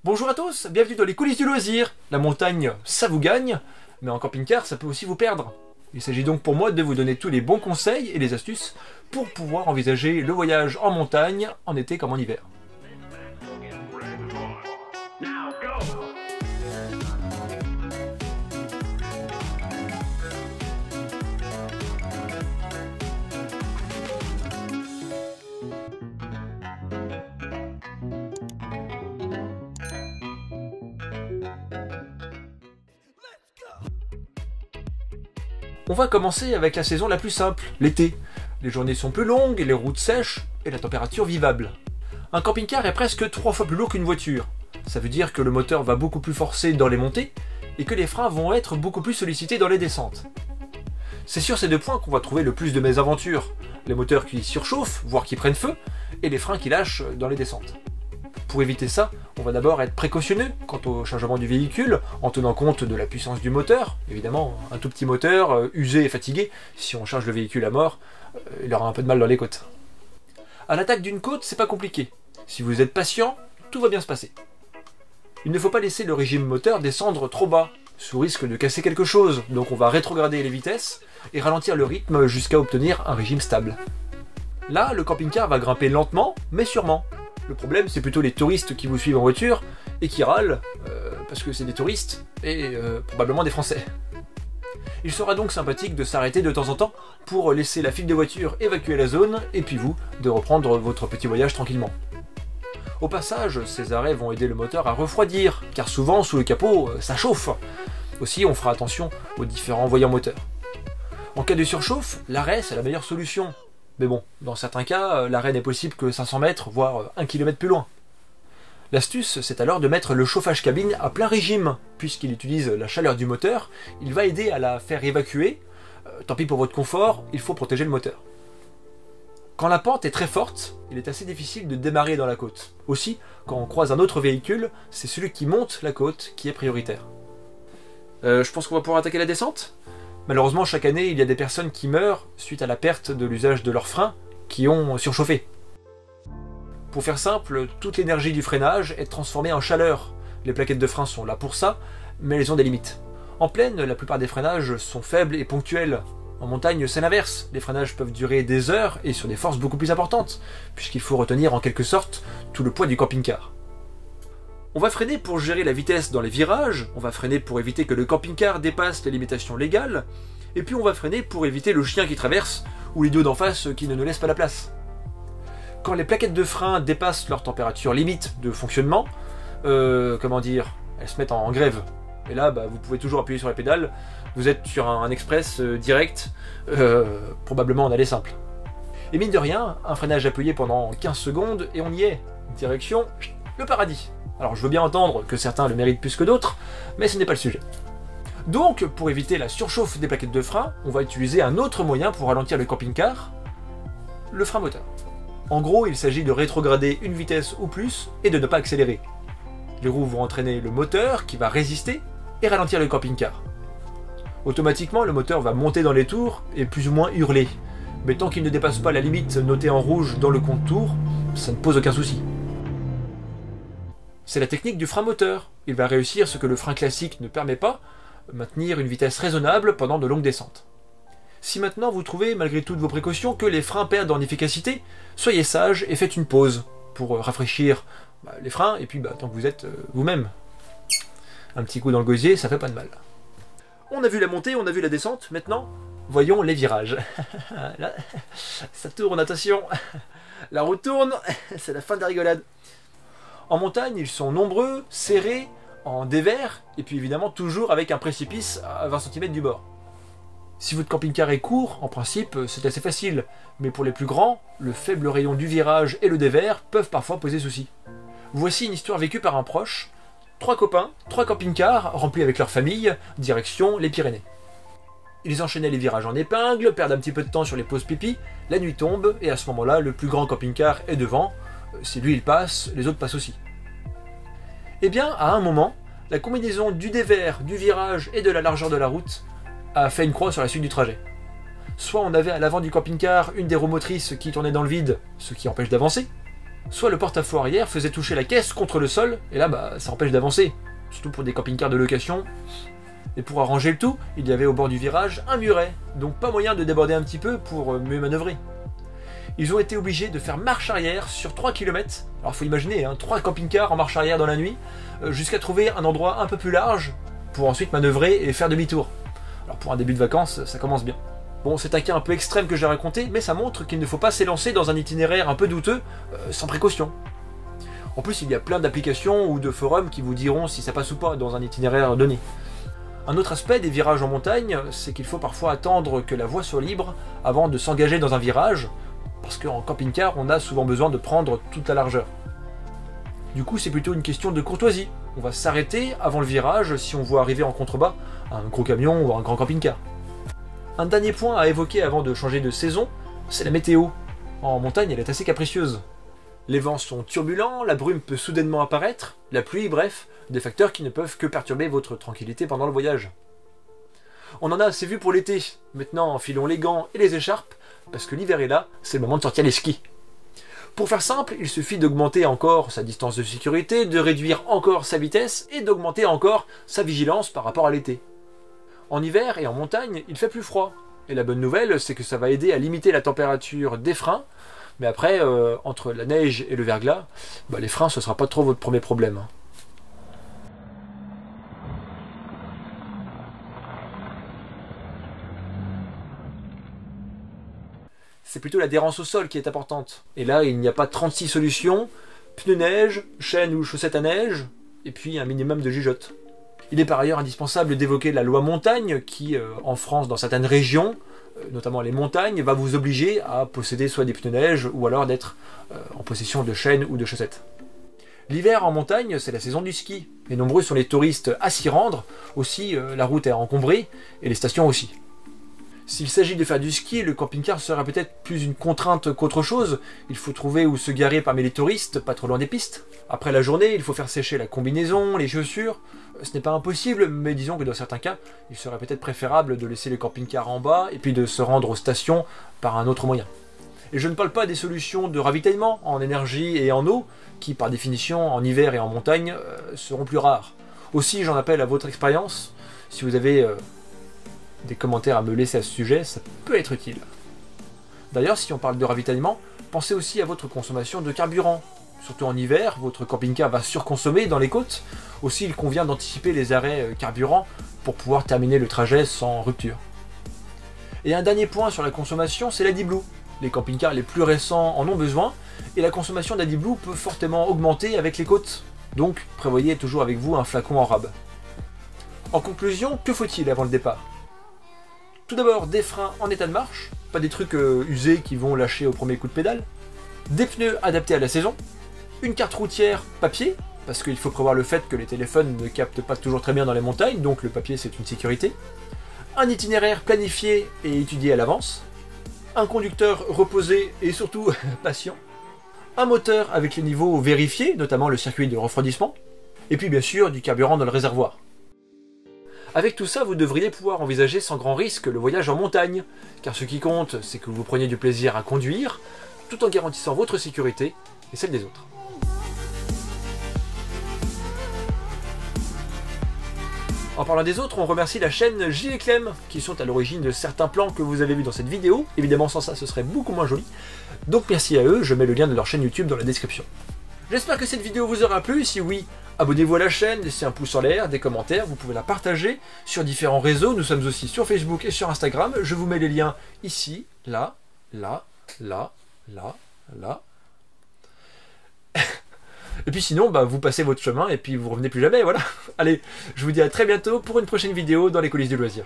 Bonjour à tous, bienvenue dans les coulisses du loisir. La montagne, ça vous gagne, mais en camping-car, ça peut aussi vous perdre. Il s'agit donc pour moi de vous donner tous les bons conseils et les astuces pour pouvoir envisager le voyage en montagne, en été comme en hiver. On va commencer avec la saison la plus simple, l'été. Les journées sont plus longues, les routes sèches et la température vivable. Un camping-car est presque 3 fois plus lourd qu'une voiture. Ça veut dire que le moteur va beaucoup plus forcer dans les montées et que les freins vont être beaucoup plus sollicités dans les descentes. C'est sur ces deux points qu'on va trouver le plus de mésaventures. Les moteurs qui surchauffent, voire qui prennent feu, et les freins qui lâchent dans les descentes. Pour éviter ça, on va d'abord être précautionneux quant au chargement du véhicule, en tenant compte de la puissance du moteur. Évidemment, un tout petit moteur, usé et fatigué, si on charge le véhicule à mort, il aura un peu de mal dans les côtes. À l'attaque d'une côte, c'est pas compliqué. Si vous êtes patient, tout va bien se passer. Il ne faut pas laisser le régime moteur descendre trop bas, sous risque de casser quelque chose, donc on va rétrograder les vitesses et ralentir le rythme jusqu'à obtenir un régime stable. Là, le camping-car va grimper lentement, mais sûrement. Le problème, c'est plutôt les touristes qui vous suivent en voiture et qui râlent, parce que c'est des touristes et probablement des Français. Il sera donc sympathique de s'arrêter de temps en temps pour laisser la file de voitures évacuer la zone et puis vous, de reprendre votre petit voyage tranquillement. Au passage, ces arrêts vont aider le moteur à refroidir, car souvent, sous le capot, ça chauffe. Aussi, on fera attention aux différents voyants moteurs. En cas de surchauffe, l'arrêt, c'est la meilleure solution. Mais bon, dans certains cas, l'arrêt n'est possible que 500 mètres, voire 1 km plus loin. L'astuce, c'est alors de mettre le chauffage cabine à plein régime. Puisqu'il utilise la chaleur du moteur, il va aider à la faire évacuer. Tant pis pour votre confort, il faut protéger le moteur. Quand la pente est très forte, il est assez difficile de démarrer dans la côte. Aussi, quand on croise un autre véhicule, c'est celui qui monte la côte qui est prioritaire. Je pense qu'on va pouvoir attaquer la descente ? Malheureusement, chaque année, il y a des personnes qui meurent suite à la perte de l'usage de leurs freins qui ont surchauffé. Pour faire simple, toute l'énergie du freinage est transformée en chaleur. Les plaquettes de frein sont là pour ça, mais elles ont des limites. En plaine, la plupart des freinages sont faibles et ponctuels. En montagne, c'est l'inverse. Les freinages peuvent durer des heures et sur des forces beaucoup plus importantes, puisqu'il faut retenir en quelque sorte tout le poids du camping-car. On va freiner pour gérer la vitesse dans les virages, on va freiner pour éviter que le camping-car dépasse les limitations légales, et puis on va freiner pour éviter le chien qui traverse, ou l'idiot d'en face qui ne nous laisse pas la place. Quand les plaquettes de frein dépassent leur température limite de fonctionnement, elles se mettent en grève. Et là, vous pouvez toujours appuyer sur la pédale, vous êtes sur un express direct, probablement en aller simple. Et mine de rien, un freinage appuyé pendant 15 secondes, et on y est. Direction le paradis. Alors je veux bien entendre que certains le méritent plus que d'autres, mais ce n'est pas le sujet. Donc, pour éviter la surchauffe des plaquettes de frein, on va utiliser un autre moyen pour ralentir le camping-car, le frein moteur. En gros, il s'agit de rétrograder une vitesse ou plus et de ne pas accélérer. Les roues vont entraîner le moteur qui va résister et ralentir le camping-car. Automatiquement, le moteur va monter dans les tours et plus ou moins hurler. Mais tant qu'il ne dépasse pas la limite notée en rouge dans le compte tour, ça ne pose aucun souci. C'est la technique du frein moteur. Il va réussir ce que le frein classique ne permet pas, maintenir une vitesse raisonnable pendant de longues descentes. Si maintenant vous trouvez, malgré toutes vos précautions, que les freins perdent en efficacité, soyez sage et faites une pause pour rafraîchir les freins, et puis tant que vous êtes vous-même. Un petit coup dans le gosier, ça fait pas de mal. On a vu la montée, on a vu la descente, maintenant, voyons les virages. Là, ça tourne, attention. La roue tourne, c'est la fin de la rigolade. En montagne, ils sont nombreux, serrés, en dévers, et puis évidemment toujours avec un précipice à 20 cm du bord. Si votre camping-car est court, en principe, c'est assez facile, mais pour les plus grands, le faible rayon du virage et le dévers peuvent parfois poser souci. Voici une histoire vécue par un proche. 3 copains, 3 camping-cars remplis avec leur famille, direction les Pyrénées. Ils enchaînaient les virages en épingle, perdent un petit peu de temps sur les pauses pipi, la nuit tombe, et à ce moment-là, le plus grand camping-car est devant. Si lui il passe, les autres passent aussi. Eh bien, à un moment, la combinaison du dévers, du virage et de la largeur de la route a fait une croix sur la suite du trajet. Soit on avait à l'avant du camping-car une des roues motrices qui tournait dans le vide, ce qui empêche d'avancer, soit le porte-à-faux arrière faisait toucher la caisse contre le sol, et là ça empêche d'avancer, surtout pour des camping-cars de location. Et pour arranger le tout, il y avait au bord du virage un muret, donc pas moyen de déborder un petit peu pour mieux manœuvrer. Ils ont été obligés de faire marche arrière sur 3 km, alors faut imaginer, 3 camping-cars en marche arrière dans la nuit, jusqu'à trouver un endroit un peu plus large, pour ensuite manœuvrer et faire demi-tour. Alors pour un début de vacances, ça commence bien. Bon, c'est un cas un peu extrême que j'ai raconté, mais ça montre qu'il ne faut pas s'élancer dans un itinéraire un peu douteux, sans précaution. En plus, il y a plein d'applications ou de forums qui vous diront si ça passe ou pas dans un itinéraire donné. Un autre aspect des virages en montagne, c'est qu'il faut parfois attendre que la voie soit libre avant de s'engager dans un virage, parce qu'en camping-car, on a souvent besoin de prendre toute la largeur. Du coup, c'est plutôt une question de courtoisie. On va s'arrêter avant le virage si on voit arriver en contrebas un gros camion ou un grand camping-car. Un dernier point à évoquer avant de changer de saison, c'est la météo. En montagne, elle est assez capricieuse. Les vents sont turbulents, la brume peut soudainement apparaître, la pluie, bref, des facteurs qui ne peuvent que perturber votre tranquillité pendant le voyage. On en a assez vu pour l'été. Maintenant, enfilons les gants et les écharpes, parce que l'hiver est là, c'est le moment de sortir les skis. Pour faire simple, il suffit d'augmenter encore sa distance de sécurité, de réduire encore sa vitesse et d'augmenter encore sa vigilance par rapport à l'été. En hiver et en montagne, il fait plus froid. Et la bonne nouvelle, c'est que ça va aider à limiter la température des freins. Mais après, entre la neige et le verglas, les freins, ce ne sera pas trop votre premier problème. C'est plutôt l'adhérence au sol qui est importante. Et là, il n'y a pas 36 solutions. Pneus neige, chaînes ou chaussettes à neige, et puis un minimum de jugeote. Il est par ailleurs indispensable d'évoquer la loi montagne qui, en France, dans certaines régions, notamment les montagnes, va vous obliger à posséder soit des pneus neige ou alors d'être en possession de chaînes ou de chaussettes. L'hiver en montagne, c'est la saison du ski, et nombreux sont les touristes à s'y rendre. Aussi, la route est encombrée, et les stations aussi. S'il s'agit de faire du ski, le camping-car sera peut-être plus une contrainte qu'autre chose. Il faut trouver où se garer parmi les touristes, pas trop loin des pistes. Après la journée, il faut faire sécher la combinaison, les chaussures. Ce n'est pas impossible, mais disons que dans certains cas, il serait peut-être préférable de laisser le camping-car en bas et puis de se rendre aux stations par un autre moyen. Et je ne parle pas des solutions de ravitaillement en énergie et en eau, qui par définition en hiver et en montagne seront plus rares. Aussi, j'en appelle à votre expérience. Si vous avez des commentaires à me laisser à ce sujet, ça peut être utile. D'ailleurs, si on parle de ravitaillement, pensez aussi à votre consommation de carburant. Surtout en hiver, votre camping-car va surconsommer dans les côtes. Aussi, il convient d'anticiper les arrêts carburant pour pouvoir terminer le trajet sans rupture. Et un dernier point sur la consommation, c'est l'AdBlue. Les camping-cars les plus récents en ont besoin, et la consommation d'AdBlue peut fortement augmenter avec les côtes. Donc, prévoyez toujours avec vous un flacon en rab. En conclusion, que faut-il avant le départ ? Tout d'abord, des freins en état de marche, pas des trucs usés qui vont lâcher au premier coup de pédale, des pneus adaptés à la saison, une carte routière papier, parce qu'il faut prévoir le fait que les téléphones ne captent pas toujours très bien dans les montagnes, donc le papier c'est une sécurité, un itinéraire planifié et étudié à l'avance, un conducteur reposé et surtout patient, un moteur avec les niveaux vérifiés, notamment le circuit de refroidissement, et puis bien sûr du carburant dans le réservoir. Avec tout ça, vous devriez pouvoir envisager sans grand risque le voyage en montagne, car ce qui compte, c'est que vous preniez du plaisir à conduire, tout en garantissant votre sécurité et celle des autres. En parlant des autres, on remercie la chaîne Gilles et Clem, qui sont à l'origine de certains plans que vous avez vus dans cette vidéo. Évidemment, sans ça, ce serait beaucoup moins joli. Donc merci à eux, je mets le lien de leur chaîne YouTube dans la description. J'espère que cette vidéo vous aura plu, si oui, abonnez-vous à la chaîne, laissez un pouce en l'air, des commentaires, vous pouvez la partager sur différents réseaux, nous sommes aussi sur Facebook et sur Instagram, je vous mets les liens ici, là, là, là, là, là. Et puis sinon, vous passez votre chemin et puis vous revenez plus jamais, voilà. Allez, je vous dis à très bientôt pour une prochaine vidéo dans les coulisses du loisir.